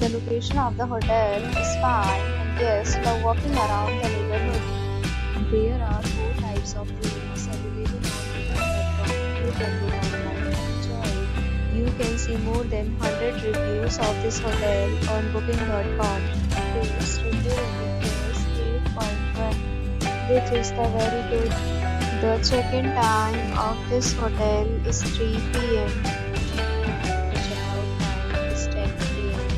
The location of the hotel is fine and guests love walking around the neighborhood. There are four types of rooms available on booking.com. You can book online and enjoy it. You can see more than 100 reviews of this hotel on booking.com. Its review rating is 8.1, which is the very good. The check-in time of this hotel is 3 p.m. The checkout time is 10 p.m.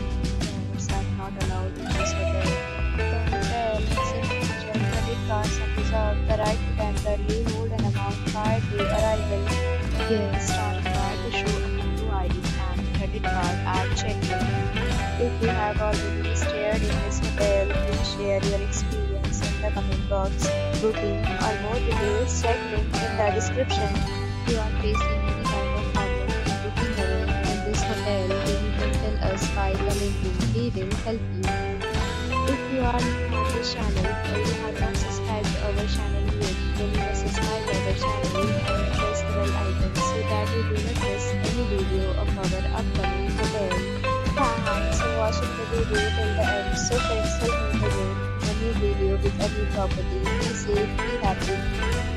Pets are not allowed in this hotel. The hotel accepts major credit cards and reserves the right to temporarily hold an amount prior to arrival. Guests are required to show a photo ID and credit card at check-in. If you have already stayed in this hotel, please share your experience in the comment box. Booking or more details, check link in the description. If you are facing any kind of problem in booking a room in this hotel, then you can tell us by commenting. We will help you. If you are new on this channel or you have not subscribed to our channel yet, then you must subscribe to our channel and press the bell icon so that you do not miss any video of our upcoming hotel. Thanks for watching the video till the end. So friends, will meet again in a new video with a new property. Be safe, be happy.